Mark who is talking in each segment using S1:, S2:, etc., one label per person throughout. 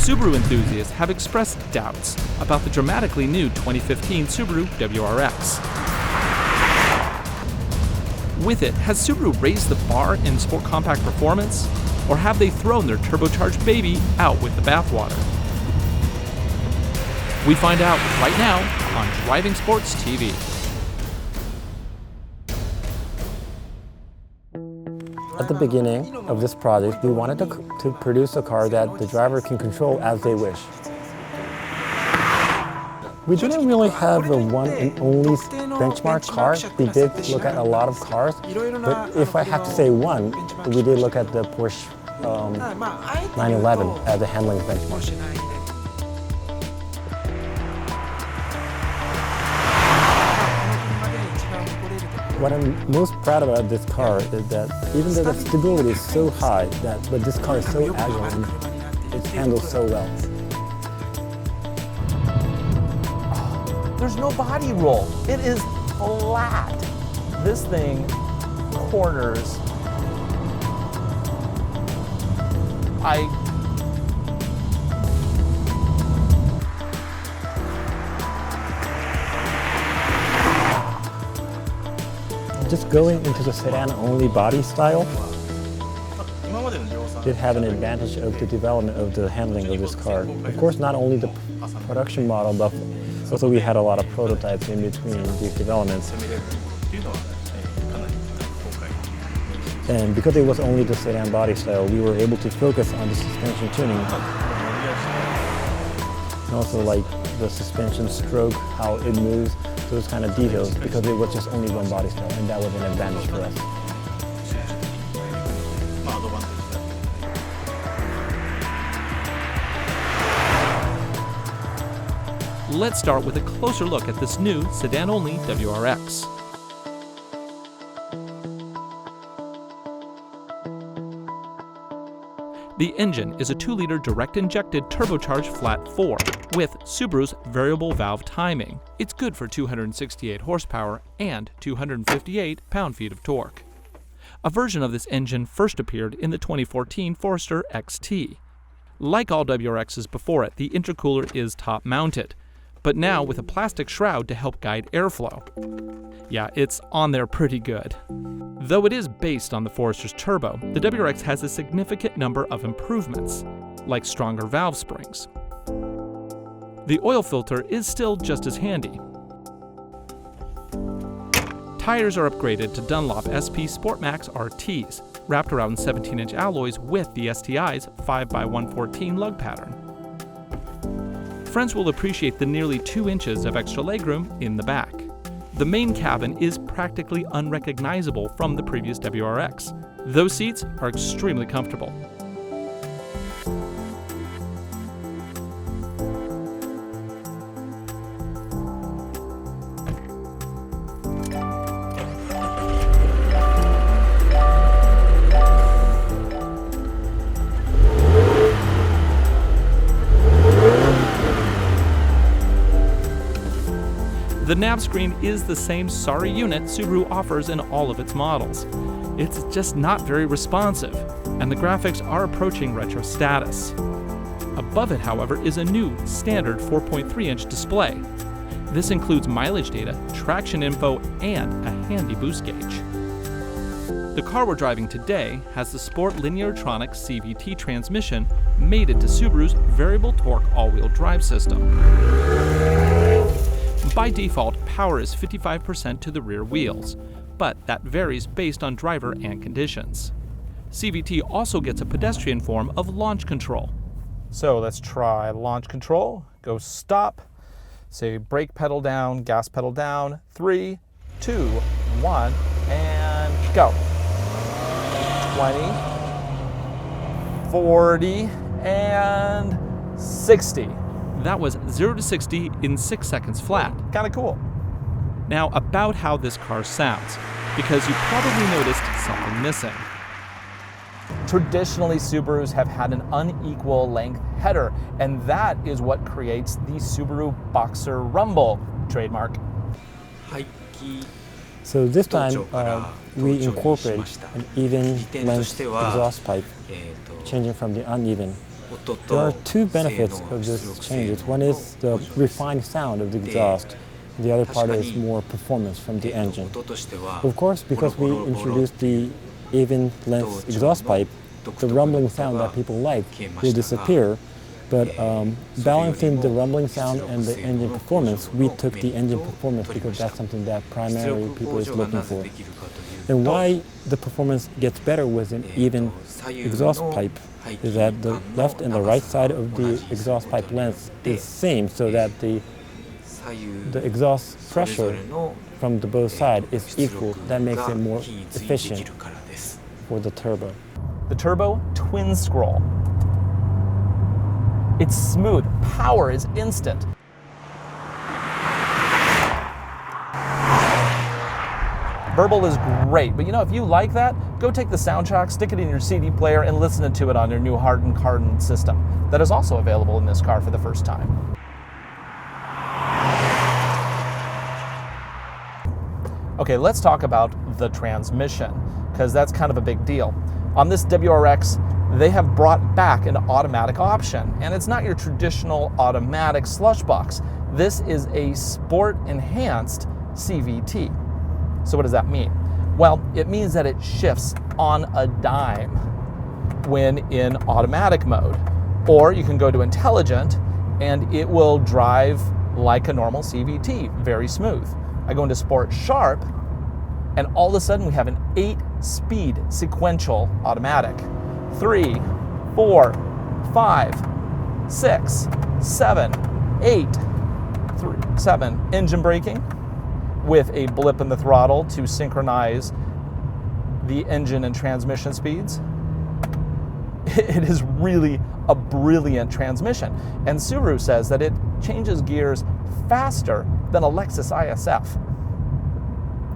S1: Subaru enthusiasts have expressed doubts about the dramatically new 2015 Subaru WRX. With it, has Subaru raised the bar in sport compact performance, or have they thrown their turbocharged baby out with the bathwater? We find out right now on Driving Sports TV.
S2: At the beginning of this project, we wanted to produce a car that the driver can control as they wish. We didn't really have the one and only benchmark car. We did look at a lot of cars, but if I have to say one, we did look at the Porsche 911 as a handling benchmark. What I'm most proud about this car is that even though the stability is so high, but this car is so agile and it handles so well.
S3: There's no body roll. It is flat. This thing corners.
S2: Just going into the sedan-only body style did have an advantage of the development of the handling of this car. Of course, not only the production model, but also we had a lot of prototypes in between these developments. And because it was only the sedan body style, we were able to focus on the suspension tuning. And also like the suspension stroke, how it moves, those kind of details, because it was just only one body style, and that was an advantage for us.
S1: Let's start with a closer look at this new sedan-only WRX. The engine is a 2-liter direct-injected turbocharged flat 4 with Subaru's variable valve timing. It's good for 268 horsepower and 258 pound-feet of torque. A version of this engine first appeared in the 2014 Forester XT. Like all WRXs before it, the intercooler is top-mounted, but now with a plastic shroud to help guide airflow. Yeah, it's on there pretty good. Though it is based on the Forester's turbo, the WRX has a significant number of improvements, like stronger valve springs. The oil filter is still just as handy. Tires are upgraded to Dunlop SP Sportmax RTs, wrapped around 17-inch alloys with the STI's 5x114 lug pattern. Friends will appreciate the nearly 2 inches of extra legroom in the back. The main cabin is practically unrecognizable from the previous WRX. Those seats are extremely comfortable. The nav screen is the same sorry unit Subaru offers in all of its models. It's just not very responsive, and the graphics are approaching retro status. Above it, however, is a new standard 4.3-inch display. This includes mileage data, traction info, and a handy boost gauge. The car we're driving today has the Sport Lineartronic CVT transmission mated to Subaru's variable torque all-wheel drive system. By default, power is 55% to the rear wheels, but that varies based on driver and conditions. CVT also gets a pedestrian form of launch control.
S3: So let's try launch control. Go stop. Say brake pedal down, gas pedal down. 3, 2, 1, and go. 20, 40, and 60.
S1: That was 0 to 60 in 6 seconds flat.
S3: Kind of cool.
S1: Now about how this car sounds, because you probably noticed something missing.
S3: Traditionally, Subarus have had an unequal length header, and that is what creates the Subaru Boxer Rumble trademark.
S2: So this time, we incorporate an even length exhaust pipe, changing from the uneven. There are two benefits of this changes. One is the refined sound of the exhaust. The other part is more performance from the engine. Of course, because we introduced the even length exhaust pipe, the rumbling sound that people like will disappear. But balancing the rumbling sound and the engine performance, we took the engine performance because that's something that primarily people is looking for. And why the performance gets better with an even exhaust pipe is that the left and the right side of the exhaust pipe length is same, so that the exhaust pressure from the both sides is equal. That makes it more efficient for the turbo.
S3: The turbo twin scroll. It's smooth. Power is instant. Verbal is great, but if you like that, go take the soundtrack, stick it in your CD player, and listen to it on your new Harden Kardon system that is also available in this car for the first time. Okay, let's talk about the transmission, because that's kind of a big deal. On this WRX, they have brought back an automatic option, and it's not your traditional automatic slush box. This is a sport-enhanced CVT. So what does that mean? Well, it means that it shifts on a dime when in automatic mode. Or you can go to intelligent, and it will drive like a normal CVT, very smooth. I go into Sport Sharp, and all of a sudden we have an 8-speed sequential automatic. 3, 4, 5, 6, 7, 8, 7. Engine braking with a blip in the throttle to synchronize the engine and transmission speeds. It is really a brilliant transmission. And Subaru says that it changes gears faster than a Lexus ISF.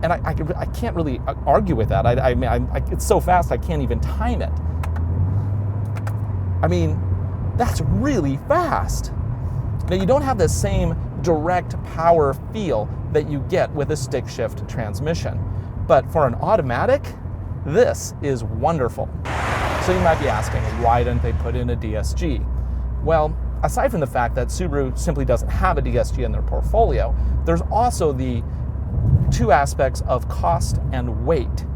S3: And I can't really argue with that. It's so fast I can't even time it. I mean, that's really fast. Now, you don't have the same direct power feel that you get with a stick shift transmission. But for an automatic, this is wonderful. So you might be asking, why didn't they put in a DSG? Well, aside from the fact that Subaru simply doesn't have a DSG in their portfolio, there's also the two aspects of cost and weight.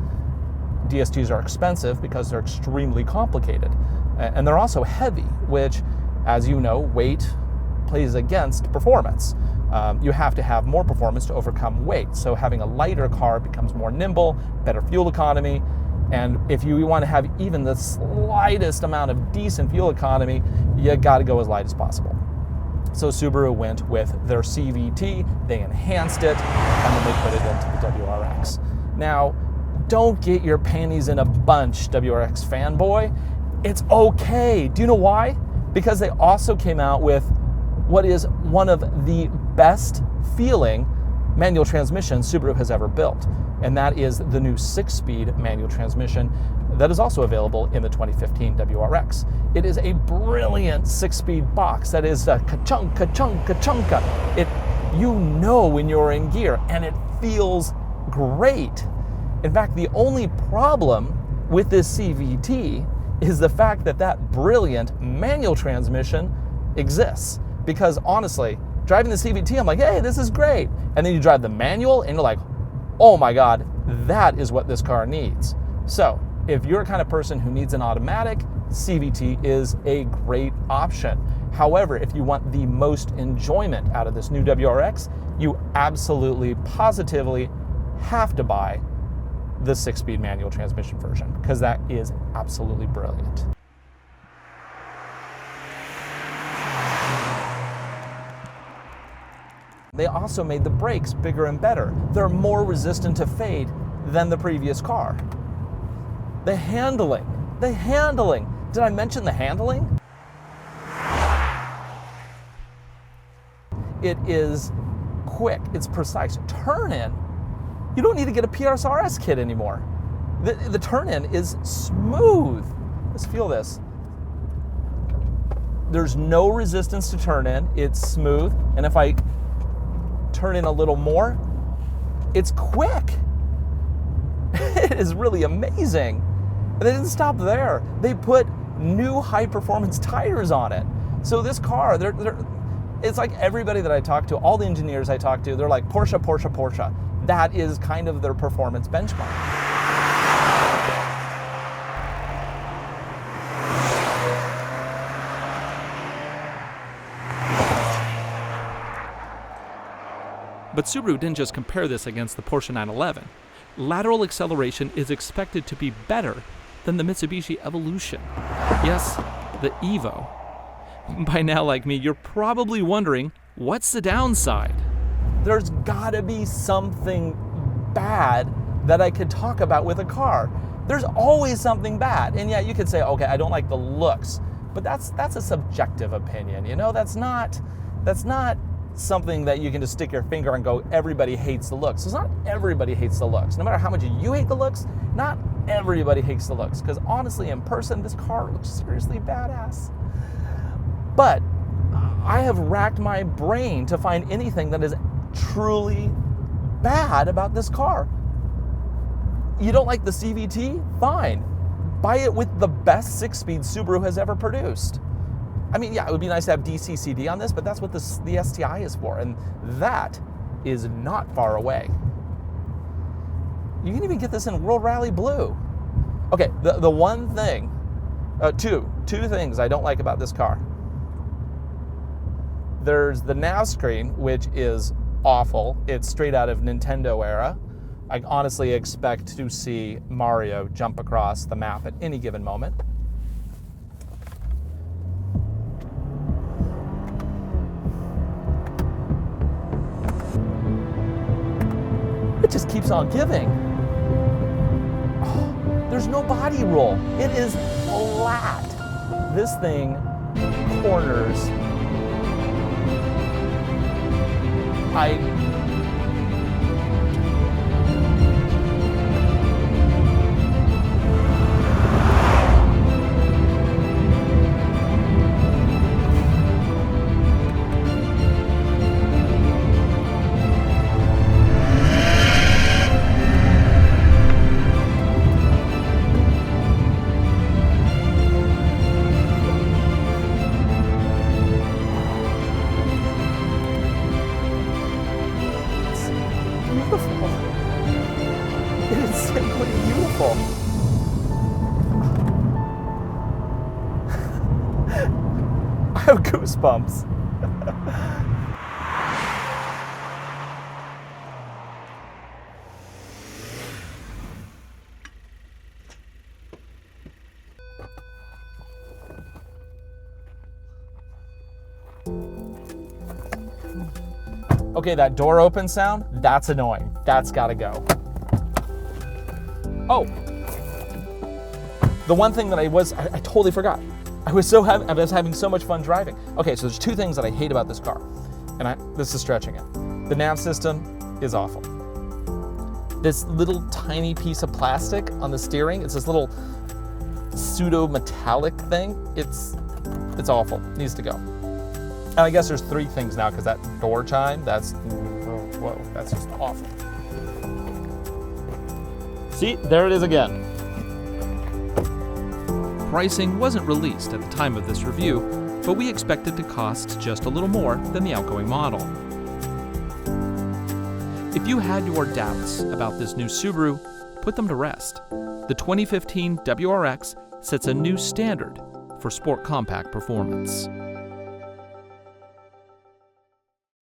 S3: DSGs are expensive because they're extremely complicated. And they're also heavy, which, as you know, weight plays against performance. You have to have more performance to overcome weight. So having a lighter car becomes more nimble, better fuel economy, and if you want to have even the slightest amount of decent fuel economy, you got to go as light as possible. So Subaru went with their CVT, they enhanced it, and then they put it into the WRX. Now, don't get your panties in a bunch, WRX fanboy. It's okay. Do you know why? Because they also came out with what is one of the best feeling manual transmissions Subaru has ever built. And that is the new 6-speed manual transmission that is also available in the 2015 WRX. It is a brilliant 6-speed box that is a ka-chunk, ka-chunk, ka-chunka. You know when you're in gear, and it feels great. In fact, the only problem with this CVT is the fact that that brilliant manual transmission exists. Because honestly, driving the CVT, I'm like, hey, this is great. And then you drive the manual and you're like, oh my God, that is what this car needs. So if you're a kind of person who needs an automatic, CVT is a great option. However, if you want the most enjoyment out of this new WRX, you absolutely, positively have to buy the 6-speed manual transmission version, because that is absolutely brilliant. They also made the brakes bigger and better. They're more resistant to fade than the previous car. The handling. Did I mention the handling? It is quick, it's precise. Turn-in, you don't need to get a PRS kit anymore. The turn-in is smooth. Let's feel this. There's no resistance to turn-in, it's smooth, and if I turn in a little more, it's quick. It is really amazing. And they didn't stop there. They put new high-performance tires on it. So this car, it's like everybody that I talk to, all the engineers I talk to, they're like, Porsche, Porsche, Porsche. That is kind of their performance benchmark.
S1: But Subaru didn't just compare this against the Porsche 911. Lateral acceleration is expected to be better than the Mitsubishi Evolution. Yes, the Evo. By now, like me, you're probably wondering, what's the downside?
S3: There's gotta be something bad that I could talk about with a car. There's always something bad. And yeah, you could say, okay, I don't like the looks, but that's a subjective opinion, you know? That's not something that you can just stick your finger and go, everybody hates the looks. It's not everybody hates the looks. No matter how much you hate the looks, not everybody hates the looks. Because honestly, in person, this car looks seriously badass. But I have racked my brain to find anything that is truly bad about this car. You don't like the CVT? Fine. Buy it with the best 6-speed Subaru has ever produced. I mean, yeah, it would be nice to have DC/CD on this, but that's what the STI is for, and that is not far away. You can even get this in World Rally Blue. Okay, the one thing, two things I don't like about this car. There's the nav screen, which is awful. It's straight out of Nintendo era. I honestly expect to see Mario jump across the map at any given moment. It just keeps on giving. Oh, there's no body roll. It is flat. This thing corners. It is simply beautiful. I have goosebumps. Okay, that door open sound, that's annoying. That's gotta go. Oh, the one thing that I totally forgot. I was having so much fun driving. Okay, so there's two things that I hate about this car, and this is stretching it. The nav system is awful. This little tiny piece of plastic on the steering, it's this little pseudo-metallic thing. It's awful, it needs to go. And I guess there's three things now, because that door chime, that's just awful. See, there it is again.
S1: Pricing wasn't released at the time of this review, but we expect it to cost just a little more than the outgoing model. If you had your doubts about this new Subaru, put them to rest. The 2015 WRX sets a new standard for sport compact performance.